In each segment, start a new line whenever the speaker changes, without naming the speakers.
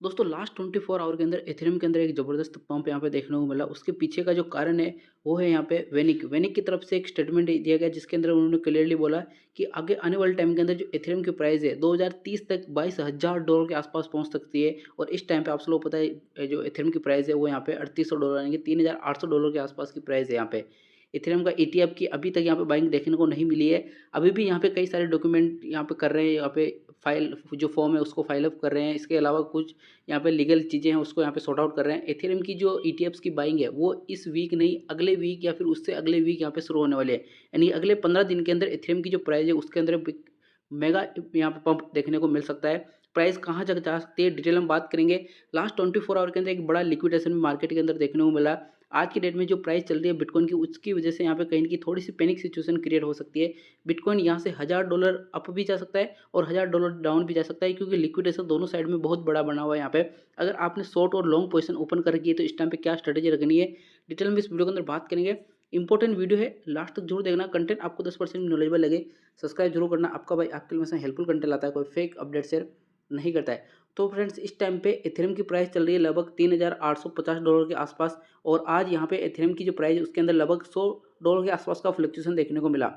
दोस्तों last 24 our के अंदर एथेरियम के अंदर एक ज़बरदस्त पंप यहाँ पे देखने को मिला। उसके पीछे का जो कारण है वो है यहाँ पे वेनिक। वेनिक की तरफ से एक स्टेटमेंट दिया गया जिसके अंदर उन्होंने क्लियरली बोला कि आगे आने वाले टाइम के अंदर जो एथेरियम की प्राइस है 2030 तक $22,000 के आसपास पहुंच सकती है। और इस टाइम पे आप सब लोग पता है जो एथेरियम की प्राइस है वो यहाँ पे $3800 यानी कि $3800 के आसपास की प्राइस है यहाँ पे। इथेरियम का ईटीएफ की अभी तक यहाँ पे बाइंग देखने को नहीं मिली है। अभी भी यहाँ पे कई सारे डॉक्यूमेंट यहाँ पे कर रहे हैं, यहाँ पे फाइल जो फॉर्म है उसको फाइल अप कर रहे हैं। इसके अलावा कुछ यहाँ पे लीगल चीज़ें हैं उसको यहाँ पे सॉर्ट आउट कर रहे हैं। एथेरियम की जो ईटीएफ्स की बाइंग है वो इस वीक नहीं अगले वीक या फिर उससे अगले वीक यहाँ पे शुरू होने वाले हैं। यानी अगले 15 दिन के अंदर एथेरियम की जो प्राइस है उसके अंदर मेगा यहाँ पे पंप देखने को मिल सकता है। प्राइस कहाँ तक जा सकती है डिटेल में बात करेंगे। लास्ट 24 आवर के अंदर एक बड़ा लिक्विडेशन भी मार्केट के अंदर देखने को मिला। आज की डेट में जो प्राइस चल रही है बिटकॉइन की उसकी वजह से यहाँ पे कहीं की थोड़ी सी पैनिक सिचुएशन क्रिएट हो सकती है। बिटकॉइन यहाँ से $1000 अप भी जा सकता है और $1000 डाउन भी जा सकता है, क्योंकि लिक्विडेशन दोनों साइड में बहुत बड़ा बना हुआ है यहाँ पे। अगर आपने शॉर्ट और लॉन्ग पोजीशन ओपन कर रखी है तो इस टाइम पे क्या स्ट्रेटेजी रखनी है डिटेल में इस वीडियो के अंदर बात करेंगे। इंपॉर्टेंट वीडियो है, लास्ट तक जरूर देखना। कंटेंट आपको 10% नॉलेजेबल लगे सब्सक्राइब जरूर करना। आपका भाई आपके लिए हेल्पफुल कंटेंट लाता है, कोई फेक अपडेट शेयर नहीं करता है। तो फ्रेंड्स इस टाइम पे एथेरियम की प्राइस चल रही है लगभग $3850 के आसपास। और आज यहाँ पे एथेरियम की जो प्राइस है उसके अंदर लगभग $100 के आसपास का फ्लक्चुएशन देखने को मिला।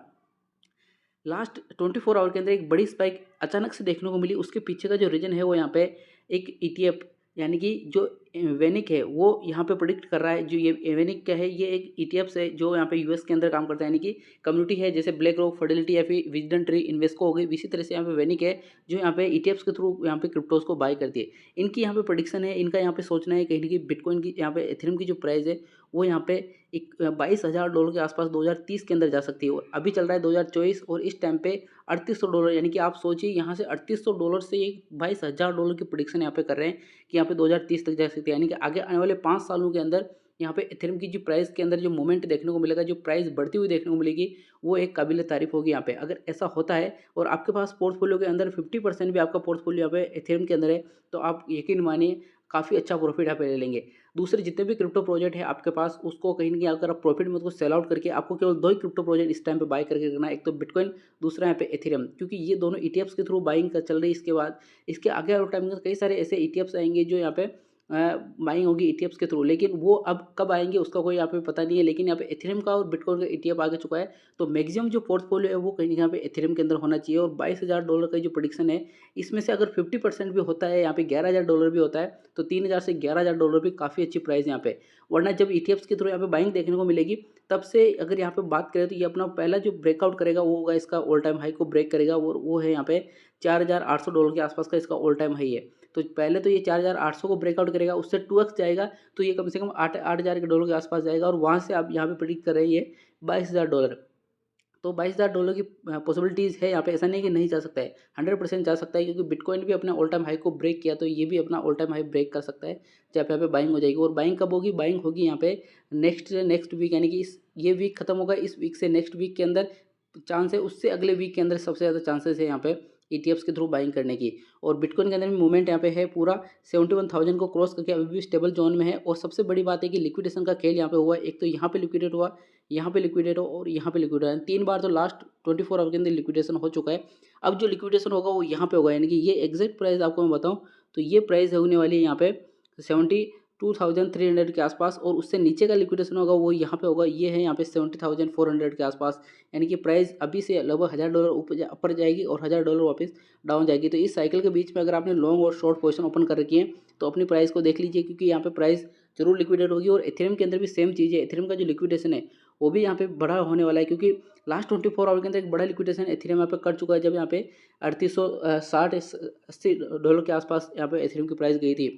लास्ट 24 आवर के अंदर एक बड़ी स्पाइक अचानक से देखने को मिली। उसके पीछे का जो रीजन है वो यहाँ पे एक ईटीएफ यानी कि जो वेनिक है वो यहाँ पे प्रिडिक्ट कर रहा है। जो ये वेनिक क्या है, ये एक ईटीएफ है जो यहाँ पे यूएस के अंदर काम करता है। यानी कि कम्युनिटी है जैसे ब्लैक रॉक, फिडेलिटी या फिर विजडन ट्री, इन्वेस्को हो गई, इसी तरह से यहाँ पे वेनिक है जो यहाँ पे ईटीएफ्स के थ्रू यहाँ पे क्रिप्टोज को बाय करती है। इनकी यहाँ पे प्रोडिक्शन है, इनका यहाँ पे सोचना है कहीं ना कहीं बिटकॉइन की यहाँ पे एथेरियम की जो प्राइस है वो यहाँ पे एक $22,000 के आसपास 2030 के अंदर जा सकती है। और अभी चल रहा है 2024 और इस टाइम पे $3800। यानी कि आप सोचिए यहाँ से $3800 से एक $22,000 की प्रोडिक्शन यहाँ पे कर रहे हैं कि यहाँ पे 2030 तक जा सकती है। यानी कि आगे आने वाले 5 सालों के अंदर यहाँ पे एथेरियम की जो प्राइस के अंदर जो मोमेंट देखने को मिलेगा, जो प्राइस बढ़ती हुई देखने को मिलेगी, वो एक काबिल तारीफ होगी यहाँ पे। अगर ऐसा होता है और आपके पास पोर्टफोलियो के अंदर 50% भी आपका पोर्टफोलियो यहाँ पे एथेरियम के अंदर है तो आप यकीन मानिए काफ़ी अच्छा प्रॉफिट यहाँ पे ले लेंगे। दूसरे जितने भी क्रिप्टो प्रोजेक्ट है आपके पास उसको कहीं ना कहीं अगर आप प्रॉफिट में उसको सेल आउट करके आपको केवल दो ही क्रिप्टो प्रोजेक्ट इस टाइम पे बाय करके रखना है, एक तो बिटकॉइन, दूसरा यहाँ पे एथेरियम, क्योंकि ये दोनों ईटीएफ्स के थ्रू बाइंग का चल रही है। इसके बाद इसके आगे और टाइम में कई सारे ऐसे ईटीएफ्स आएंगे जो यहाँ पे बाइंग होगी ईटीएफ्स के थ्रू, लेकिन वो अब कब आएंगे उसका कोई यहाँ पे पता नहीं है। लेकिन यहाँ पे एथेरियम का और बिटकॉइन का ईटीएफ आगे चुका है तो मैक्सिमम जो पोर्टफोलियो है वो कहीं यहाँ पे एथेरियम के अंदर होना चाहिए। और $22,000 का जो प्रोडिक्शन है इसमें से अगर 50% भी होता है, यहाँ पे $11,000 भी होता है तो 3000 से $11,000 भी काफ़ी अच्छी प्राइस है यहाँ पे। वरना जब ईटीएफ्स के थ्रू यहाँ पे बाइंग देखने को मिलेगी तब से अगर यहाँ पे बात करें तो ये अपना पहला जो ब्रेकआउट करेगा वो होगा इसका ऑल टाइम हाई को ब्रेक करेगा और वो है यहाँ पे $4,800 के आसपास का इसका ऑल टाइम हाई है। तो पहले तो ये 4,800 को ब्रेकआउट करेगा, उससे 2x जाएगा तो ये कम से कम 8,000 के आसपास जाएगा। और वहाँ से आप यहाँ पे प्रेडिक्ट कर रहे हैं ये $22,000। तो $22,000 की पॉसिबिलिटीज़ है यहाँ पे, ऐसा नहीं कि नहीं जा सकता है, 100% जा सकता है, क्योंकि बिटकॉइन भी अपने ऑल टाइम हाई को ब्रेक किया तो ये भी अपना ऑल टाइम हाई ब्रेक कर सकता है जहाँ पे यहाँ पे बाइंग हो जाएगी। और बाइंग कब होगी? बाइंग होगी यहाँ पे नेक्स्ट वीक, यानी कि इस ये वीक खत्म होगा, इस वीक से नेक्स्ट वीक के अंदर चांस है, उससे अगले वीक के अंदर सबसे ज़्यादा चांसेस है यहाँ पे ईटीएफ्स के थ्रू बाइंग करने की। और बिटकॉइन के अंदर भी मूवमेंट यहाँ पे है पूरा 71,000 को क्रॉस करके अभी भी स्टेबल जोन में है। और सबसे बड़ी बात है कि लिक्विडेशन का खेल यहाँ पे हुआ है। एक तो यहाँ पे लिक्विडेट हुआ, यहाँ पे लिक्विडेट हो और यहाँ पे लिक्विडेट हुआ, 3 बार तो लास्ट 24 आवर के अंदर लिक्विडेशन हो चुका है। अब जो लिक्विडेशन होगा वो यहाँ पे होगा, यानी कि ये एग्जैक्ट प्राइस आपको मैं बताऊँ तो ये प्राइस होने वाली है यहाँ पे 72,300 के आसपास। और उससे नीचे का लिक्विडेशन होगा वो यहाँ पे होगा, ये है यहाँ पे 70,400 के आसपास। यानी कि प्राइस अभी से लगभग $1,000 ऊपर जाएगी और $1,000 वापस डाउन जाएगी। तो इस साइकिल के बीच में अगर आपने लॉन्ग और शॉर्ट पोजीशन ओपन कर रखी है तो अपनी प्राइस को देख लीजिए, क्योंकि यहाँ पे प्राइस जरूर लिक्विडेट होगी। और एथेरियम के अंदर भी सेम चीज़ है, एथेरियम का जो लिक्विडेशन है वो भी यहाँ पे बड़ा होने वाला है, क्योंकि लास्ट 24 आवर के अंदर एक बड़ा लिक्विडेशन एथेरियम यहाँ पे कर चुका है। जब यहाँ पे 3860-80 डॉलर के आसपास यहाँ पे एथेरियम की प्राइस गई थी।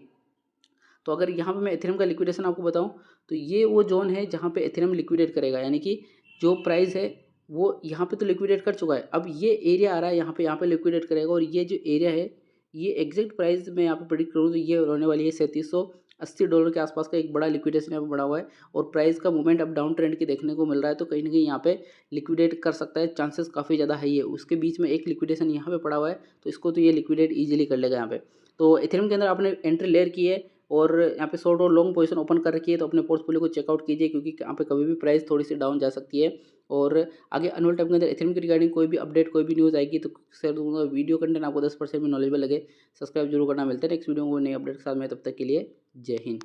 तो अगर यहाँ पे मैं एथेरियम का लिक्विडेशन आपको बताऊँ तो ये वो जोन है जहाँ पे एथेरियम लिक्विडेट करेगा, यानी कि जो प्राइस है वो यहाँ पे तो लिक्विडेट कर चुका है। अब ये एरिया आ रहा है यहाँ पे लिक्विडेट करेगा। और ये जो एरिया है ये एग्जैक्ट प्राइस मैं यहाँ पे प्रेडिक्ट करूँ तो ये होने वाली है $3780 के आसपास का एक बड़ा लिक्विडेशन यहाँ पे बड़ा हुआ है। और प्राइस का मूवमेंट अब डाउन ट्रेंड की देखने को मिल रहा है तो कहीं ना कहीं यहाँ पे लिक्विडेट कर सकता है, चांसेस काफ़ी ज़्यादा हाई है। उसके बीच में एक लिक्विडेशन यहाँ पे पड़ा हुआ है तो इसको तो ये लिक्विडेट ईजिली कर लेगा यहाँ पे। तो एथेरियम के अंदर आपने एंट्री लेयर की है और यहाँ पे शॉर्ट और लॉन्ग पोजीशन ओपन कर रखी है, तो अपने पोर्टफोलियो को चेकआउट कीजिए, क्योंकि यहाँ पे कभी भी प्राइस थोड़ी सी डाउन जा सकती है। और आगे अनुअल टाइम के अंदर इथेरियम की रिगार्डिंग कोई भी अपडेट, कोई भी न्यूज़ आएगी तो शेयर दूंगा। वीडियो कंटेंट आपको 10% में नॉलेजेबल लगे, सब्सक्राइब जरूर करना। मिलते हैं नेक्स्ट वीडियो में नई अपडेट के साथ में, तब तक के लिए जय हिंद।